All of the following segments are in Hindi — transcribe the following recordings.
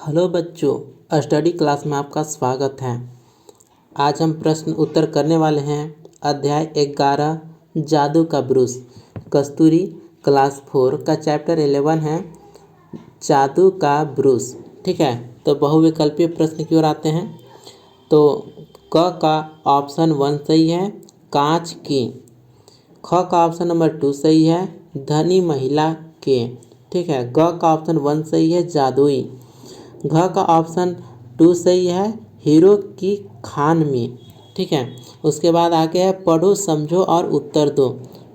हेलो बच्चों, स्टडी क्लास में आपका स्वागत है। आज हम प्रश्न उत्तर करने वाले हैं। अध्याय 11 जादू का ब्रूस। कस्तूरी क्लास 4 का चैप्टर 11 है जादू का ब्रूस। ठीक है, तो बहुविकल्पीय प्रश्न की ओर आते हैं। तो क का ऑप्शन 1 सही है, कांच की। ख का ऑप्शन नंबर 2 सही है, धनी महिला के। ठीक है, ग का ऑप्शन 1 सही है, जादुई। घ का ऑप्शन 2 सही है, हीरो की खान में। ठीक है, उसके बाद आगे है पढ़ो समझो और उत्तर दो।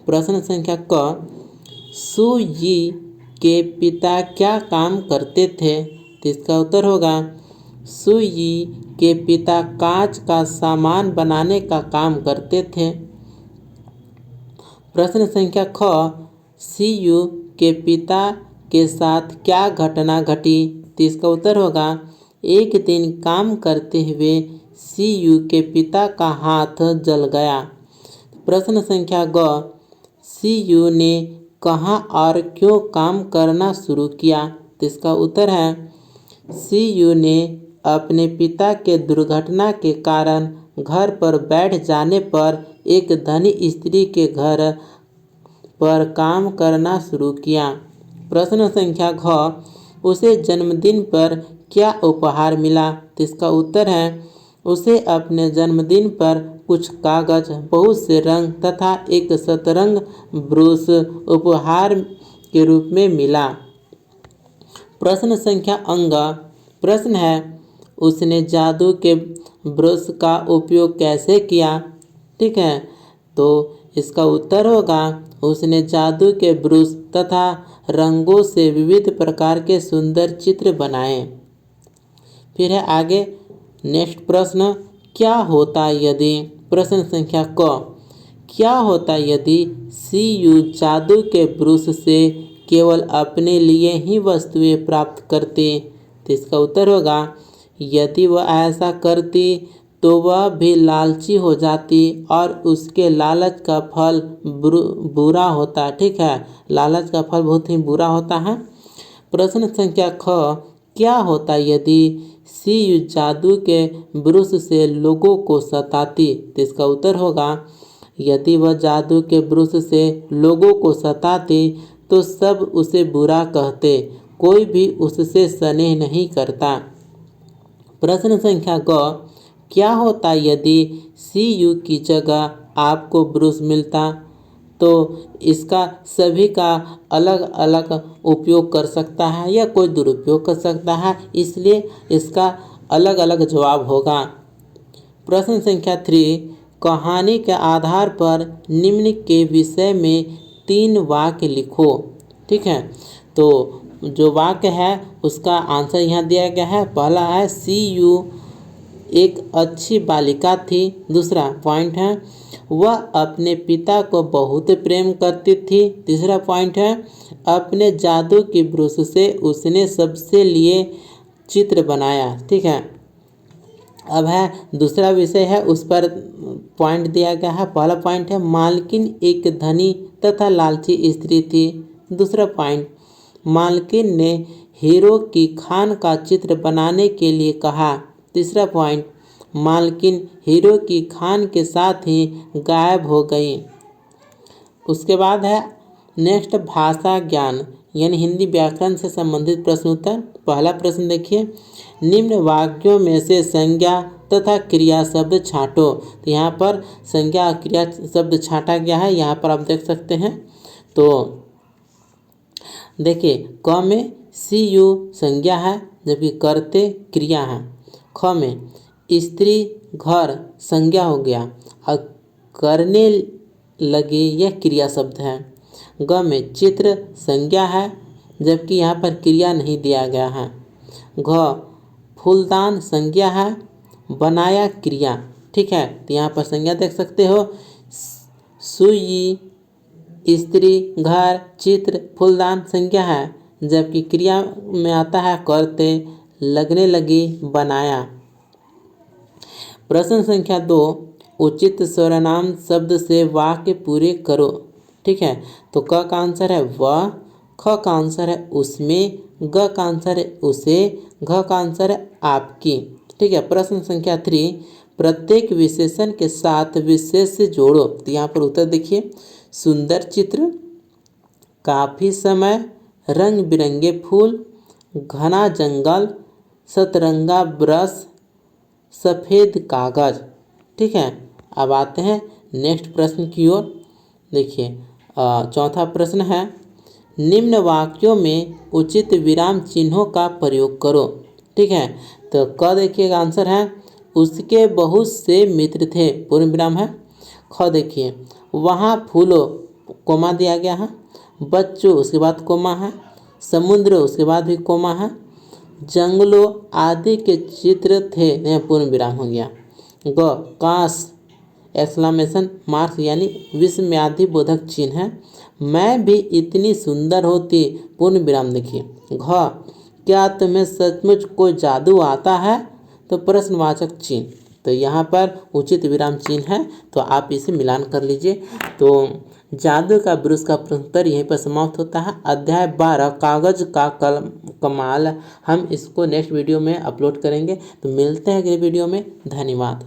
प्रश्न संख्या क, सु यी के पिता क्या काम करते थे? तो इसका उत्तर होगा सु यी के पिता कांच का सामान बनाने का काम करते थे। प्रश्न संख्या ख, सी यू के पिता के साथ क्या घटना घटी? तो इसका उत्तर होगा एक दिन काम करते हुए सी यू के पिता का हाथ जल गया। प्रश्न संख्या ग, सी यू ने कहाँ और क्यों काम करना शुरू किया? तो इसका उत्तर है सी यू ने अपने पिता के दुर्घटना के कारण घर पर बैठ जाने पर एक धनी स्त्री के घर पर काम करना शुरू किया। प्रश्न संख्या घ, उसे जन्मदिन पर क्या उपहार मिला? तो इसका उत्तर है उसे अपने जन्मदिन पर कुछ कागज, बहुत से रंग तथा एक शतरंग ब्रूस उपहार के रूप में मिला। प्रश्न संख्या अंग, प्रश्न है उसने जादू के ब्रश का उपयोग कैसे किया? ठीक है, तो इसका उत्तर होगा उसने जादू के ब्रश तथा रंगों से विविध प्रकार के सुंदर चित्र बनाए। फिर है आगे नेक्स्ट प्रश्न, क्या होता यदि? प्रश्न संख्या क, क्या होता यदि सी यू जादू के ब्रश से केवल अपने लिए ही वस्तुएं प्राप्त करती? तो इसका उत्तर होगा यदि वह ऐसा करती तो वह भी लालची हो जाती और उसके लालच का फल बुरा होता। ठीक है, लालच का फल बहुत ही बुरा होता है। प्रश्न संख्या ख, क्या होता यदि सी यू जादू के ब्रश से लोगों को सताती? तो इसका उत्तर होगा यदि वह जादू के ब्रश से लोगों को सताती तो सब उसे बुरा कहते, कोई भी उससे स्नेह नहीं करता। प्रश्न संख्या ग, क्या होता यदि सी यू की जगह आपको ब्रश मिलता? तो इसका सभी का अलग अलग उपयोग कर सकता है या कोई दुरुपयोग कर सकता है, इसलिए इसका अलग अलग जवाब होगा। प्रश्न संख्या 3, कहानी के आधार पर निम्न के विषय में 3 वाक्य लिखो। ठीक है, तो जो वाक्य है उसका आंसर यहाँ दिया गया है। पहला है सी यू एक अच्छी बालिका थी। दूसरा पॉइंट है वह अपने पिता को बहुत प्रेम करती थी। तीसरा पॉइंट है अपने जादू की ब्रश से उसने सबसे लिए चित्र बनाया। ठीक है, अब है दूसरा विषय है, उस पर पॉइंट दिया गया है। पहला पॉइंट है मालकिन एक धनी तथा लालची स्त्री थी। दूसरा पॉइंट, मालकिन ने हीरो की खान का चित्र बनाने के लिए कहा। तीसरा पॉइंट, मालकिन हीरो की खान के साथ ही गायब हो गई। उसके बाद है नेक्स्ट भाषा ज्ञान यानी हिंदी व्याकरण से संबंधित प्रश्न उत्तर। पहला प्रश्न देखिए, निम्न वाक्यों में से संज्ञा तथा क्रिया शब्द छांटो। तो यहाँ पर संज्ञा क्रिया शब्द छांटा गया है, यहाँ पर आप देख सकते हैं। तो देखिए क में सी यू संज्ञा है जबकि करते क्रिया है। ख में स्त्री घर संज्ञा हो गया और करने लगे यह क्रिया शब्द है। ग में चित्र संज्ञा है जबकि यहाँ पर क्रिया नहीं दिया गया है। घ फूलदान संज्ञा है, बनाया क्रिया। ठीक है, तो यहाँ पर संज्ञा देख सकते हो, सुई स्त्री घर चित्र फूलदान संज्ञा है जबकि क्रिया में आता है करते लगने लगी बनाया। प्रश्न संख्या 2, उचित सर्वनाम शब्द से वाक्य पूरे करो। ठीक है, तो क का आंसर है वह, ख का आंसर है उसमें, ग का आंसर है उसे, घ का आंसर है आपकी। ठीक है। प्रश्न संख्या 3, प्रत्येक विशेषण के साथ विशेष जोड़ो। तो यहाँ पर उत्तर देखिए, सुंदर चित्र, काफ़ी समय, रंग बिरंगे फूल, घना जंगल, सतरंगा ब्रश, सफ़ेद कागज। ठीक है। अब आते हैं नेक्स्ट प्रश्न की ओर। देखिए चौथा प्रश्न है, निम्न वाक्यों में उचित विराम चिन्हों का प्रयोग करो। ठीक है। तो क देखिएगा आंसर है उसके बहुत से मित्र थे, पूर्ण विराम है। ख देखिए, वहाँ फूलों, कोमा दिया गया है, बच्चों उसके बाद कोमा है, समुद्र उसके बाद भी कोमा है, जंगलों आदि के चित्र थे, यह पूर्ण विराम हो गया। ग काश एक्सक्लेमेशन मार्क यानी विस्मयादि बोधक चिन्ह है, मैं भी इतनी सुंदर होती, पूर्ण विराम देखिए। घ क्या तुम्हें सचमुच कोई जादू आता है, तो प्रश्नवाचक चिन्ह। तो यहाँ पर उचित विराम चिन्ह है, तो आप इसे मिलान कर लीजिए। तो जादू का ब्रुश का प्रश्नोत्तर यहीं पर समाप्त होता है। अध्याय 12 कागज का कमाल हम इसको नेक्स्ट वीडियो में अपलोड करेंगे। तो मिलते हैं अगले वीडियो में। धन्यवाद।